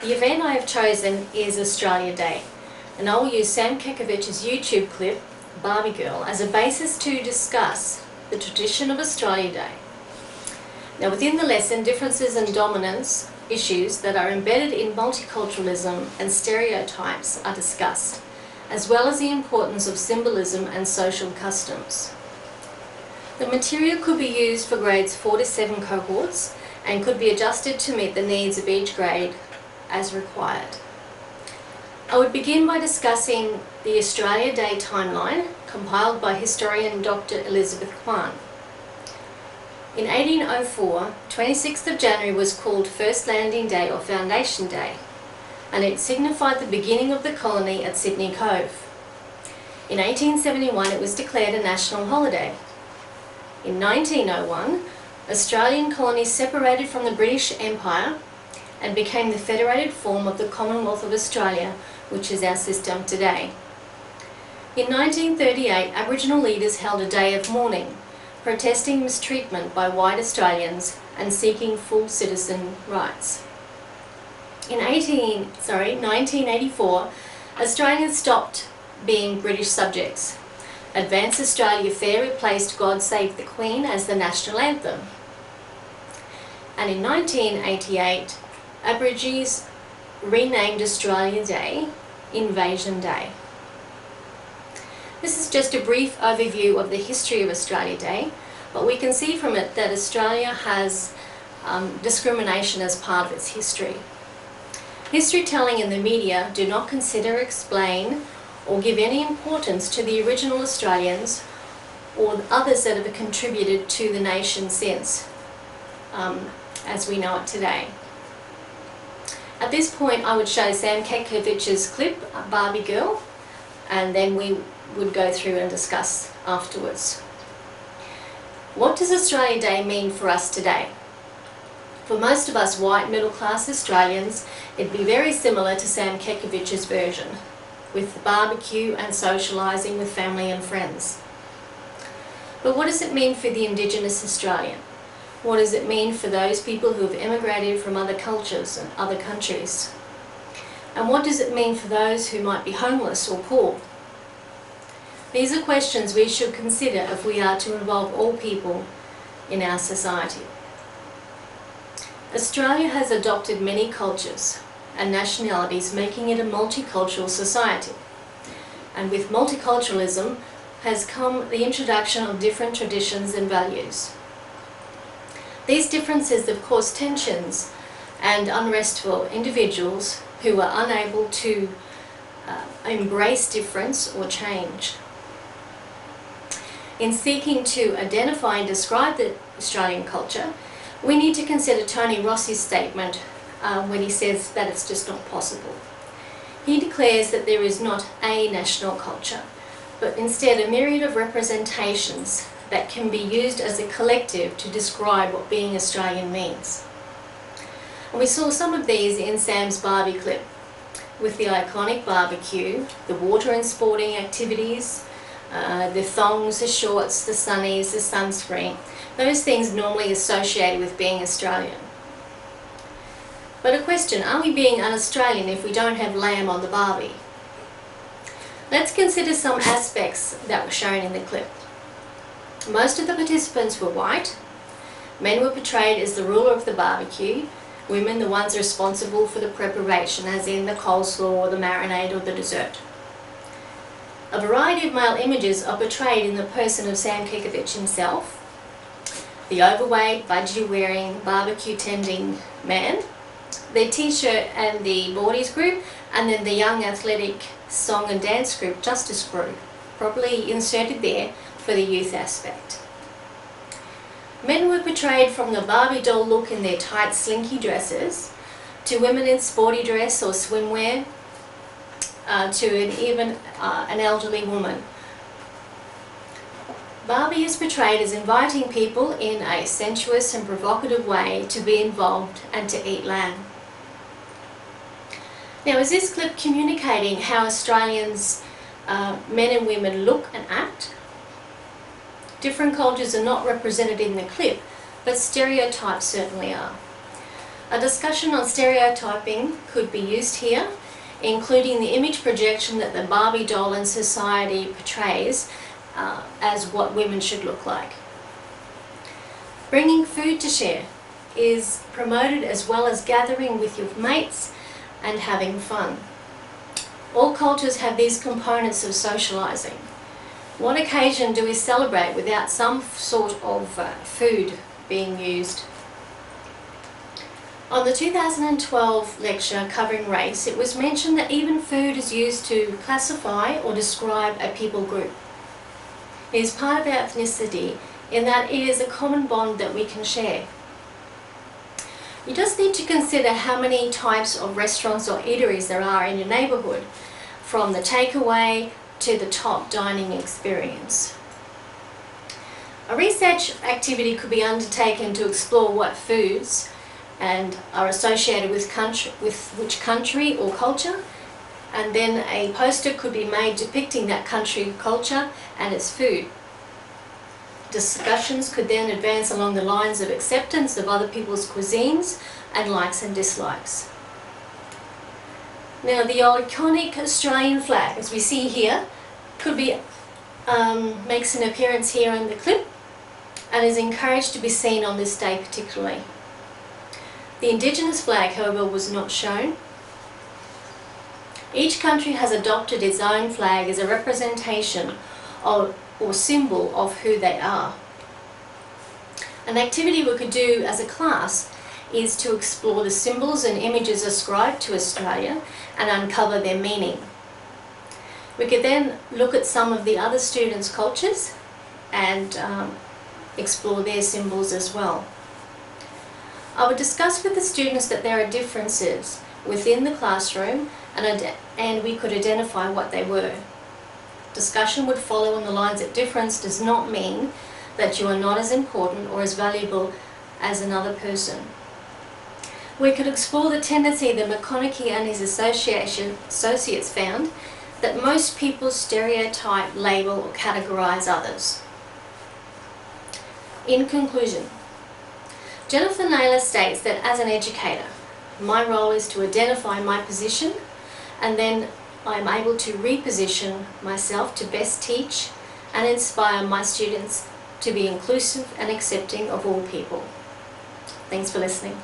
The event I have chosen is Australia Day, and I will use Sam Kekovich's YouTube clip, Barbie Girl, as a basis to discuss the tradition of Australia Day. Now, within the lesson, differences and dominance issues that are embedded in multiculturalism and stereotypes are discussed, as well as the importance of symbolism and social customs. The material could be used for grades 4 to 7 cohorts and could be adjusted to meet the needs of each grade as required. I would begin by discussing the Australia Day timeline compiled by historian Dr. Elizabeth Kwan. In 1804, 26th of January was called First Landing Day or Foundation Day, and it signified the beginning of the colony at Sydney Cove. In 1871 it was declared a national holiday. In 1901, Australian colonies separated from the British Empire and became the federated form of the Commonwealth of Australia, which is our system today. In 1938, Aboriginal leaders held a day of mourning, protesting mistreatment by white Australians and seeking full citizen rights. In 1984, Australians stopped being British subjects. Advance Australia Fair replaced God Save the Queen as the national anthem. And in 1988, Aborigines renamed Australia Day Invasion Day. This is just a brief overview of the history of Australia Day, but we can see from it that Australia has discrimination as part of its history. History telling in the media do not consider, explain, or give any importance to the original Australians or others that have contributed to the nation since, as we know it today. At this point, I would show Sam Kekovich's clip, Barbie Girl, and then we would go through and discuss afterwards. What does Australia Day mean for us today? For most of us white middle-class Australians, it'd be very similar to Sam Kekovich's version, with barbecue and socialising with family and friends. But what does it mean for the Indigenous Australian? What does it mean for those people who have emigrated from other cultures and other countries? And what does it mean for those who might be homeless or poor? These are questions we should consider if we are to involve all people in our society. Australia has adopted many cultures and nationalities, making it a multicultural society. And with multiculturalism has come the introduction of different traditions and values. These differences have caused tensions and unrest for individuals who are unable to embrace difference or change. In seeking to identify and describe the Australian culture, we need to consider Tony Rossi's statement when he says that it's just not possible. He declares that there is not a national culture, but instead a myriad of representations that can be used as a collective to describe what being Australian means. And we saw some of these in Sam's Barbie clip, with the iconic barbecue, the water and sporting activities, the thongs, the shorts, the sunnies, the sunscreen, those things normally associated with being Australian. But a question, are we being un-Australian if we don't have lamb on the barbie? Let's consider some aspects that were shown in the clip. Most of the participants were white. Men were portrayed as the ruler of the barbecue, women the ones responsible for the preparation, as in the coleslaw or the marinade or the dessert. A variety of male images are portrayed in the person of Sam Kekovich himself, the overweight, budgie-wearing, barbecue-tending man, the t-shirt and the boardies group, and then the young athletic song and dance group, Justice Group, probably inserted there for the youth aspect. Men were portrayed from the Barbie doll look in their tight slinky dresses, to women in sporty dress or swimwear, to even an elderly woman. Barbie is portrayed as inviting people in a sensuous and provocative way to be involved and to eat lamb. Now, is this clip communicating how Australians, men and women, look and act? Different cultures are not represented in the clip, but stereotypes certainly are. A discussion on stereotyping could be used here, including the image projection that the Barbie doll in society portrays as what women should look like. Bringing food to share is promoted, as well as gathering with your mates and having fun. All cultures have these components of socialising. What occasion do we celebrate without some sort of food being used? On the 2012 lecture covering race, it was mentioned that even food is used to classify or describe a people group. It is part of our ethnicity in that it is a common bond that we can share. You just need to consider how many types of restaurants or eateries there are in your neighbourhood, from the takeaway to the top dining experience. A research activity could be undertaken to explore what foods and are associated with which country or culture, and then a poster could be made depicting that country, culture and its food. Discussions could then advance along the lines of acceptance of other people's cuisines and likes and dislikes. Now, the iconic Australian flag, as we see here, could be makes an appearance here in the clip and is encouraged to be seen on this day particularly. The Indigenous flag, however, was not shown. Each country has adopted its own flag as a representation of, or symbol of who they are. An activity we could do as a class is to explore the symbols and images ascribed to Australia and uncover their meaning. We could then look at some of the other students' cultures and explore their symbols as well. I would discuss with the students that there are differences within the classroom and we could identify what they were. Discussion would follow on the lines that difference does not mean that you are not as important or as valuable as another person. We could explore the tendency that McConaughey and his associates found that most people stereotype, label or categorise others. In conclusion, Jennifer Naylor states that as an educator, my role is to identify my position and then I'm able to reposition myself to best teach and inspire my students to be inclusive and accepting of all people. Thanks for listening.